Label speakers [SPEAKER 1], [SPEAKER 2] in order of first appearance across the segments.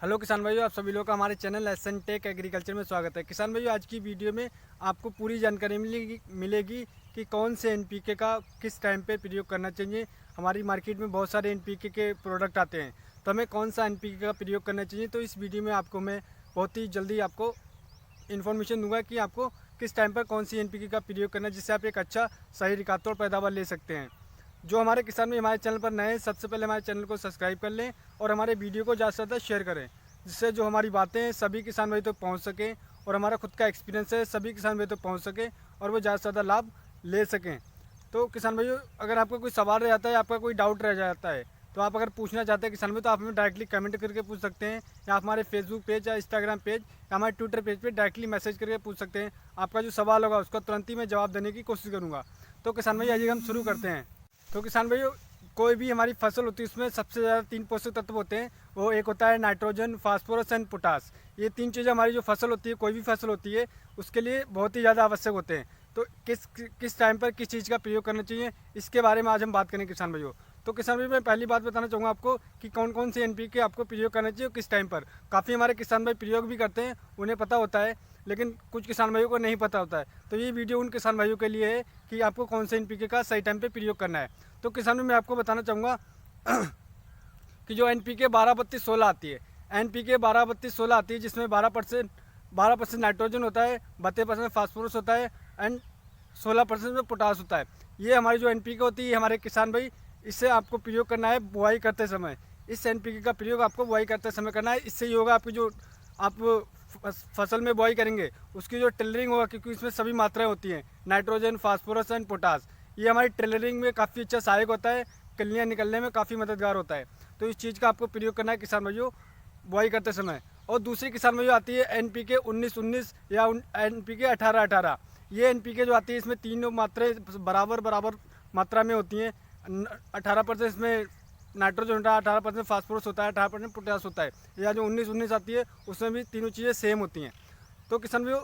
[SPEAKER 1] Hello किसान भाइयों, आप सभी लोगों का हमारे चैनल एसएन टेक एग्रीकल्चर में स्वागत है। किसान भाइयों, आज की वीडियो में आपको पूरी जानकारी मिलेगी कि कौन से एनपीके का किस टाइम पे प्रयोग करना चाहिए। हमारी मार्केट में बहुत सारे एनपीके के प्रोडक्ट आते हैं, तो हमें कौन सा एनपीके का प्रयोग करना चाहिए। तो इस वीडियो में आपको मैं बहुत ही जल्दी आपको इन्फॉर्मेशन दूंगा कि आपको किस टाइम पर कौन सी एनपीके का प्रयोग करना है, जिससे आप एक अच्छा सही रिकार्ड पैदावार ले सकते हैं। जो हमारे किसान भाई हमारे चैनल पर नए हैं, सबसे पहले हमारे चैनल को सब्सक्राइब कर लें और हमारे वीडियो को ज़्यादा से ज़्यादा शेयर करें, जिससे जो हमारी बातें हैं सभी किसान भाई तक पहुंच सकें और हमारा खुद का एक्सपीरियंस है सभी किसान भाई तक पहुंच सके और वो ज़्यादा से ज़्यादा लाभ ले सकें। तो किसान भाइयों, अगर आपका कोई सवाल रह जाता है, आपका कोई डाउट रह जाता है, तो आप अगर पूछना चाहते हैं किसान भाई, तो आप हमें डायरेक्टली कमेंट करके पूछ सकते हैं, या हमारे फेसबुक पेज या इंस्टाग्राम पेज या हमारे ट्विटर पेज पे डायरेक्टली मैसेज करके पूछ सकते हैं। आपका जो सवाल होगा उसका तुरंत ही मैं जवाब देने की कोशिश करूँगा। तो किसान भाई, आइए हम शुरू करते हैं। तो किसान भाइयों, कोई भी हमारी फसल होती है उसमें सबसे ज़्यादा 3 पोषक तत्व होते हैं। वो एक होता है नाइट्रोजन, फास्फोरस एंड पोटास। ये 3 चीज़ें हमारी जो फसल होती है, कोई भी फसल होती है, उसके लिए बहुत ही ज़्यादा आवश्यक होते हैं। तो किस टाइम पर किस चीज़ का प्रयोग करना चाहिए, इसके बारे में आज हम बात करें किसान भाइयों। तो किसान भाई, मैं पहली बात बताना चाहूँगा आपको कि कौन कौन सी एनपीके आपको प्रयोग करना चाहिए और किस टाइम पर। काफ़ी हमारे किसान भाई प्रयोग भी करते हैं, उन्हें पता होता है, लेकिन कुछ किसान भाइयों को नहीं पता होता है। तो ये वीडियो उन किसान भाइयों के लिए है कि आपको कौन से एनपीके का सही टाइम पे प्रयोग करना है। तो किसान भाई, मैं आपको बताना चाहूँगा कि जो एनपीके 12-32-16 आती है, एनपीके 12-32-16 आती है, जिसमें 12% नाइट्रोजन होता है, 32% फास्फोरस होता है एंड 16% में पोटास होता है। ये हमारी जो एनपीके होती है, हमारे किसान भाई, इससे आपको प्रयोग करना है बुआई करते समय। इस एनपीके का प्रयोग आपको बुआई करते समय करना है। इससे ये होगा, आपकी जो आप फसल में बुआई करेंगे उसकी जो टिलरिंग होगा, क्योंकि इसमें सभी मात्राएं होती हैं, नाइट्रोजन, फास्फोरस एंड पोटास। ये हमारी टिलरिंग में काफ़ी अच्छा सहायक होता है, कलियाँ निकलने में काफ़ी मददगार होता है। तो इस चीज़ का आपको प्रयोग करना है किसान भाइयों बुआई करते समय। और दूसरी किसान भाइयों आती है एनपीके 19-19 या एनपीके 18-18। ये एनपीके जो आती है, इसमें तीनों मात्राएं बराबर मात्रा में होती हैं। 18% इसमें नाइट्रोजन होता है, 18% फास्फोरस होता है, 18% पोटास होता है। या जो 19-19 आती है, उसमें भी तीनों चीज़ें सेम होती हैं। तो किसान भाइयों,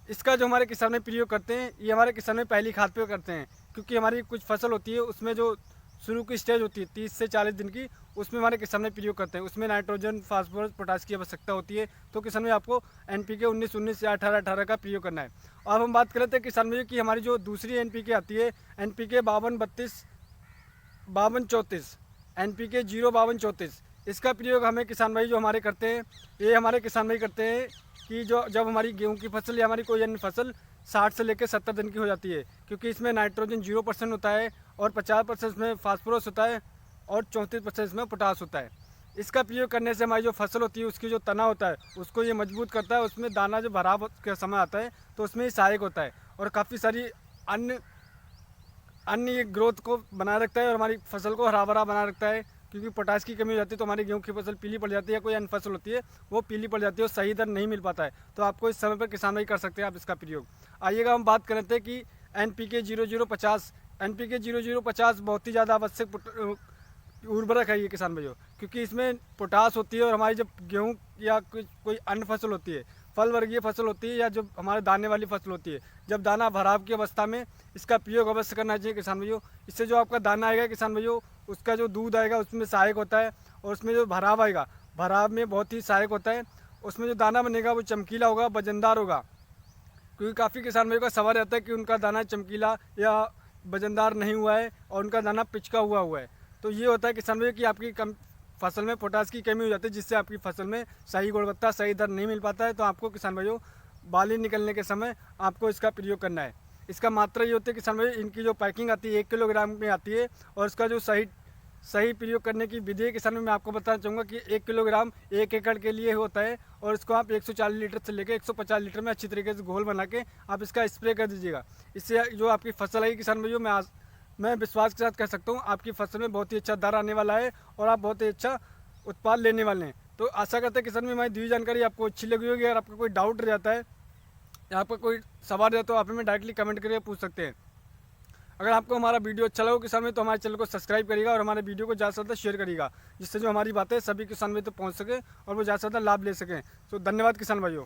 [SPEAKER 1] इसका जो हमारे किसान में प्रयोग करते हैं, ये हमारे किसान में पहली खाद पे करते हैं, क्योंकि हमारी कुछ फसल होती है उसमें जो शुरू की स्टेज होती है 30 से 40 दिन की, उसमें हमारे किसान में प्रयोग करते हैं। उसमें नाइट्रोजन, फास्फोरस, पोटास की आवश्यकता होती है। तो किसान में आपको एनपीके 19-19 या 18-18 का प्रयोग करना है। अब हम बात कर रहे थे किसान भाइयों की हमारी जो दूसरी एनपीके आती है, एनपीके 52-32 52-34, एनपीके 0-52-34। इसका प्रयोग हमें किसान भाई जो हमारे करते हैं, ये हमारे किसान भाई करते हैं कि जो जब हमारी गेहूं की फसल या हमारी कोई अन्य फसल 60 से लेकर 70 दिन की हो जाती है, क्योंकि इसमें नाइट्रोजन 0% होता है और 50% इसमें फास्फोरस होता है और 34% इसमें पोटास होता है। इसका प्रयोग करने से हमारी जो फसल होती है, उसकी जो तना होता है, उसको ये मजबूत करता है। उसमें दाना जो भराव का समय आता है, तो उसमें ये सहायक होता है और काफ़ी सारी अन्य ये ग्रोथ को बनाए रखता है और हमारी फसल को हरा भरा बना रखता है। क्योंकि पोटास की कमी हो जाती है तो हमारी गेहूं की फसल पीली पड़ जाती है, कोई अन्य फसल होती है वो पीली पड़ जाती है और सही दर नहीं मिल पाता है। तो आपको इस समय पर किसान भाई कर सकते हैं आप इसका प्रयोग। आइएगा हम बात करते हैं कि एनपीके 0050। एनपीके 0050 बहुत ही ज़्यादा आवश्यक उर्वरक है ये किसान भाइयों, क्योंकि इसमें पोटास होती है और हमारी जब गेहूँ या कोई अन्य फसल होती है, फल वर्गीय फसल होती है, या जो हमारे दाने वाली फसल होती है, जब दाना भराव की अवस्था में इसका प्रयोग अवश्य करना चाहिए किसान भाइयों। इससे जो आपका दाना आएगा किसान भाइयों, उसका जो दूध आएगा उसमें सहायक होता है और उसमें जो भराव आएगा, भराव में बहुत ही सहायक होता है। उसमें जो दाना बनेगा वो चमकीला होगा, वजनदार होगा। क्योंकि काफ़ी किसान भाइयों का सवाल रहता है कि उनका दाना चमकीला या वजनदार नहीं हुआ है और उनका दाना पिचका हुआ है। तो ये होता है किसान भाइयों कि आपकी फसल में पोटास की कमी हो जाती है, जिससे आपकी फसल में सही गुणवत्ता, सही दर नहीं मिल पाता है। तो आपको किसान भाइयों बाली निकलने के समय आपको इसका प्रयोग करना है। इसका मात्रा ये होती है किसान भाई, इनकी जो पैकिंग आती है 1 किलोग्राम में आती है और इसका जो सही प्रयोग करने की विधि है किसान में मैं आपको बताना चाहूँगा कि 1 किलोग्राम 1 एकड़ के लिए होता है और इसको आप 140 लीटर से लेकर 150 लीटर में अच्छी तरीके से घोल बना के आप इसका स्प्रे कर दीजिएगा। इससे जो आपकी फसल है किसान भाइयों, मैं विश्वास के साथ कह सकता हूँ आपकी फसल में बहुत ही अच्छा दर आने वाला है और आप बहुत ही अच्छा उत्पाद लेने वाले हैं। तो आशा करते हैं किसान में हमारी दी जानकारी आपको अच्छी लगी होगी। अगर आपका कोई डाउट रह जाता है या आपका कोई सवाल रहे तो आप हमें डायरेक्टली कमेंट करके पूछ सकते हैं। अगर आपको हमारा वीडियो अच्छा लगा किसान में, तो हमारे चैनल को सब्सक्राइब करिएगा और हमारे वीडियो को ज़्यादा से ज़्यादा शेयर करिएगा, जिससे जो हमारी बातें सभी किसान में तो पहुँच सके और वो ज़्यादा से ज़्यादा लाभ ले सकें। तो धन्यवाद किसान भाइयों।